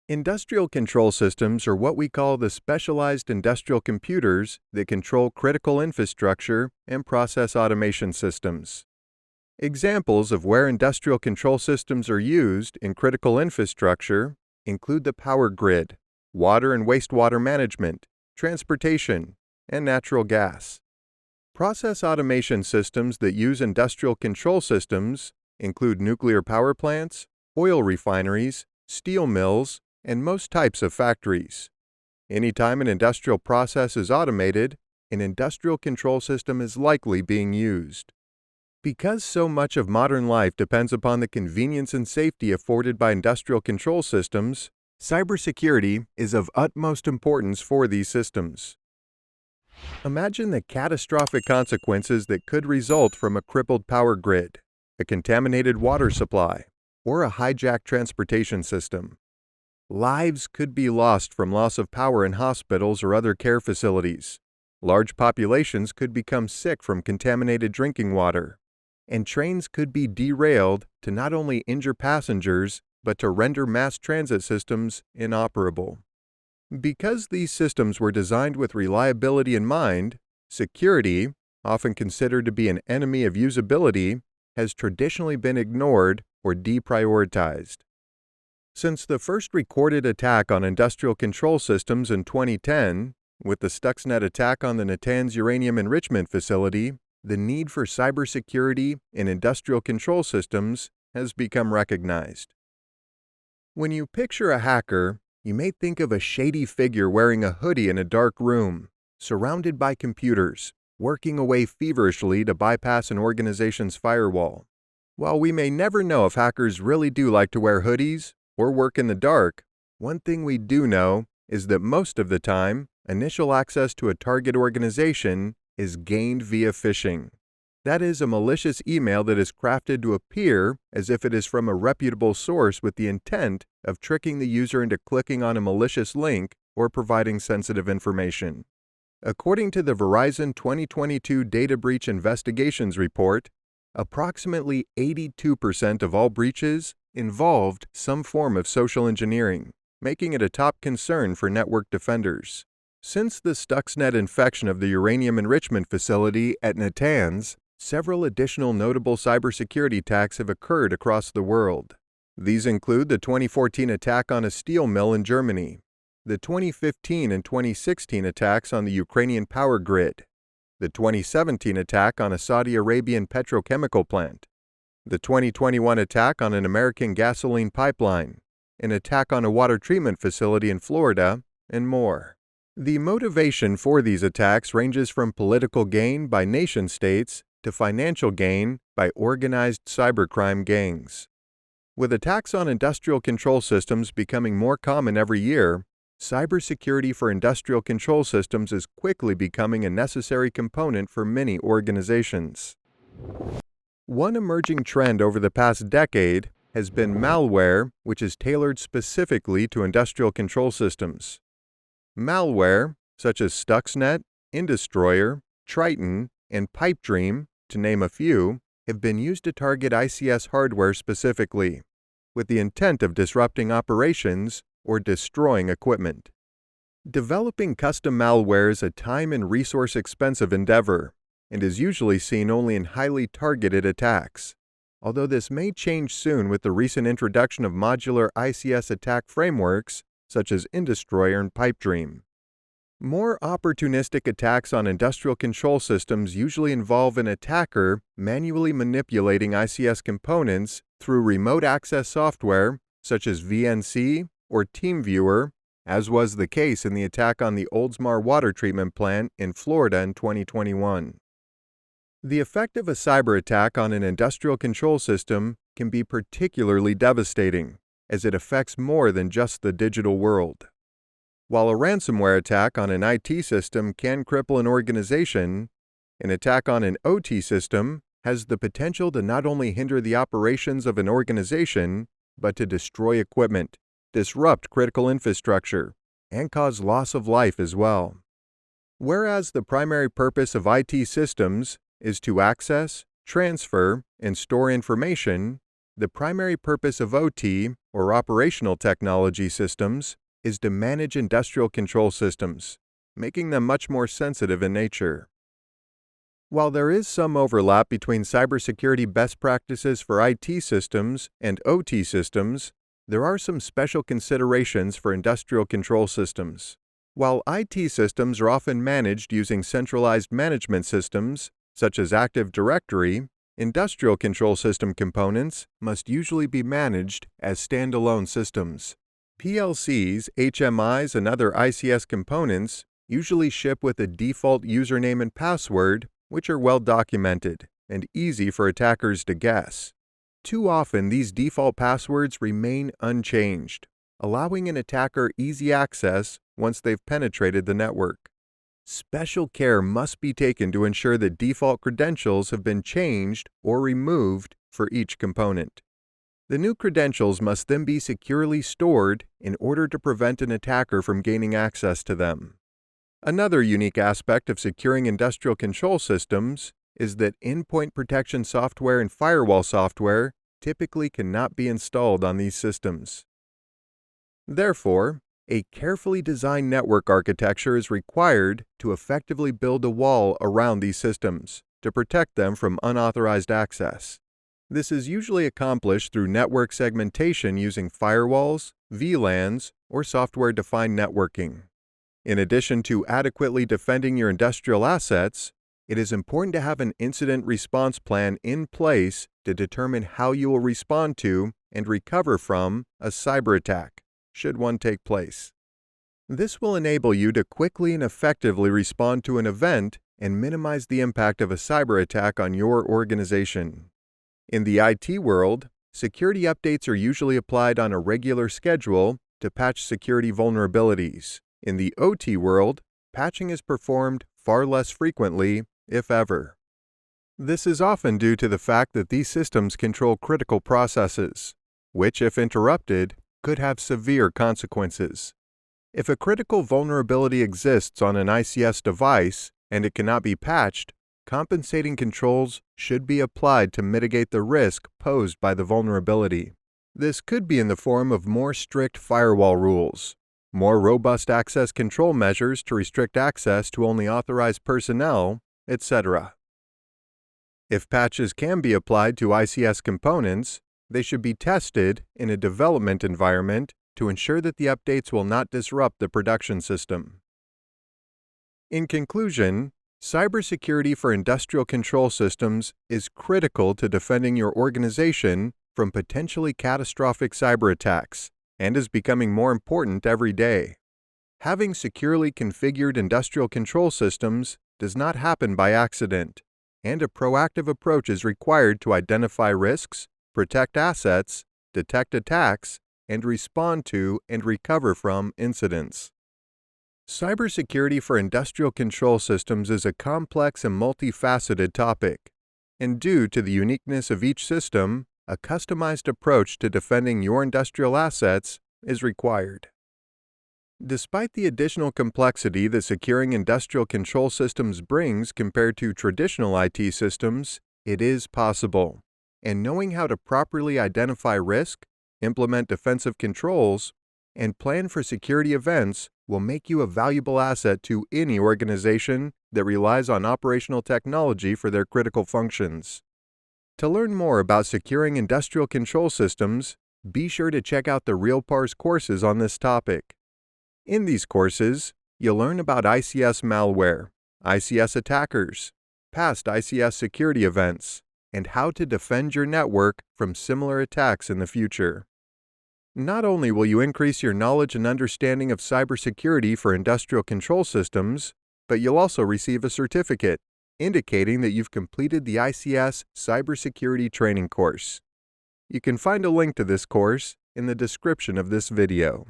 Industrial control systems are what we call the specialized industrial computers that control critical infrastructure and process automation systems. Examples of where industrial control systems are used in critical infrastructure include the power grid, water and wastewater management, transportation, and natural gas. Process automation systems that use industrial control systems include nuclear power plants, oil refineries, steel mills, and most types of factories. Anytime an industrial process is automated, an industrial control system is likely being used. Because so much of modern life depends upon the convenience and safety afforded by industrial control systems, cybersecurity is of utmost importance for these systems. Imagine the catastrophic consequences that could result from a crippled power grid, a contaminated water supply, or a hijacked transportation system. Lives could be lost from loss of power in hospitals or other care facilities. Large populations could become sick from contaminated drinking water. And trains could be derailed to not only injure passengers, but to render mass transit systems inoperable. Because these systems were designed with reliability in mind, security, often considered to be an enemy of usability, has traditionally been ignored or deprioritized. Since the first recorded attack on industrial control systems in 2010, with the Stuxnet attack on the Natanz uranium enrichment facility, the need for cybersecurity in industrial control systems has become recognized. When you picture a hacker, you may think of a shady figure wearing a hoodie in a dark room, surrounded by computers, working away feverishly to bypass an organization's firewall. While we may never know if hackers really do like to wear hoodies or work in the dark, one thing we do know is that most of the time, initial access to a target organization is gained via phishing. That is, a malicious email that is crafted to appear as if it is from a reputable source with the intent of tricking the user into clicking on a malicious link or providing sensitive information. According to the Verizon 2022 Data Breach Investigations Report, approximately 82% of all breaches involved some form of social engineering, making it a top concern for network defenders. Since the Stuxnet infection of the uranium enrichment facility at Natanz, several additional notable cybersecurity attacks have occurred across the world. These include the 2014 attack on a steel mill in Germany, the 2015 and 2016 attacks on the Ukrainian power grid, the 2017 attack on a Saudi Arabian petrochemical plant, the 2021 attack on an American gasoline pipeline, an attack on a water treatment facility in Florida, and more. The motivation for these attacks ranges from political gain by nation-states to financial gain by organized cybercrime gangs. With attacks on industrial control systems becoming more common every year, cybersecurity for industrial control systems is quickly becoming a necessary component for many organizations. One emerging trend over the past decade has been malware, which is tailored specifically to industrial control systems. Malware, such as Stuxnet, Indestroyer, Triton, and Pipedream, to name a few, have been used to target ICS hardware specifically, with the intent of disrupting operations or destroying equipment. Developing custom malware is a time and resource-expensive endeavor, and is usually seen only in highly targeted attacks, although this may change soon with the recent introduction of modular ICS attack frameworks such as Indestroyer and Pipedream. More opportunistic attacks on industrial control systems usually involve an attacker manually manipulating ICS components through remote access software such as VNC or TeamViewer, as was the case in the attack on the Oldsmar water treatment plant in Florida in 2021. The effect of a cyber attack on an industrial control system can be particularly devastating, as it affects more than just the digital world. While a ransomware attack on an IT system can cripple an organization, an attack on an OT system has the potential to not only hinder the operations of an organization, but to destroy equipment, disrupt critical infrastructure, and cause loss of life as well. Whereas the primary purpose of IT systems is to access, transfer, and store information, the primary purpose of OT or operational technology systems, is to manage industrial control systems, making them much more sensitive in nature. While there is some overlap between cybersecurity best practices for IT systems and OT systems, there are some special considerations for industrial control systems. While IT systems are often managed using centralized management systems, such as Active Directory, industrial control system components must usually be managed as standalone systems. PLCs, HMIs, and other ICS components usually ship with a default username and password, which are well documented and easy for attackers to guess. Too often, these default passwords remain unchanged, allowing an attacker easy access once they've penetrated the network. Special care must be taken to ensure that default credentials have been changed or removed for each component. The new credentials must then be securely stored in order to prevent an attacker from gaining access to them. Another unique aspect of securing industrial control systems is that endpoint protection software and firewall software typically cannot be installed on these systems. Therefore, a carefully designed network architecture is required to effectively build a wall around these systems to protect them from unauthorized access. This is usually accomplished through network segmentation using firewalls, VLANs, or software-defined networking. In addition to adequately defending your industrial assets, it is important to have an incident response plan in place to determine how you will respond to and recover from a cyber attack, should one take place. This will enable you to quickly and effectively respond to an event and minimize the impact of a cyber attack on your organization. In the IT world, security updates are usually applied on a regular schedule to patch security vulnerabilities. In the OT world, patching is performed far less frequently, if ever. This is often due to the fact that these systems control critical processes, which, if interrupted, could have severe consequences. If a critical vulnerability exists on an ICS device and it cannot be patched, compensating controls should be applied to mitigate the risk posed by the vulnerability. This could be in the form of more strict firewall rules, more robust access control measures to restrict access to only authorized personnel, etc. If patches can be applied to ICS components, they should be tested in a development environment to ensure that the updates will not disrupt the production system. In conclusion, cybersecurity for industrial control systems is critical to defending your organization from potentially catastrophic cyber attacks and is becoming more important every day. Having securely configured industrial control systems does not happen by accident, and a proactive approach is required to identify risks, protect assets, detect attacks, and respond to and recover from incidents. Cybersecurity for industrial control systems is a complex and multifaceted topic, and due to the uniqueness of each system, a customized approach to defending your industrial assets is required. Despite the additional complexity that securing industrial control systems brings compared to traditional IT systems, it is possible, and knowing how to properly identify risk, implement defensive controls, and plan for security events will make you a valuable asset to any organization that relies on operational technology for their critical functions. To learn more about securing industrial control systems, be sure to check out the RealPARS courses on this topic. In these courses, you'll learn about ICS malware, ICS attackers, past ICS security events, and how to defend your network from similar attacks in the future. Not only will you increase your knowledge and understanding of cybersecurity for industrial control systems, but you'll also receive a certificate indicating that you've completed the ICS Cybersecurity Training course. You can find a link to this course in the description of this video.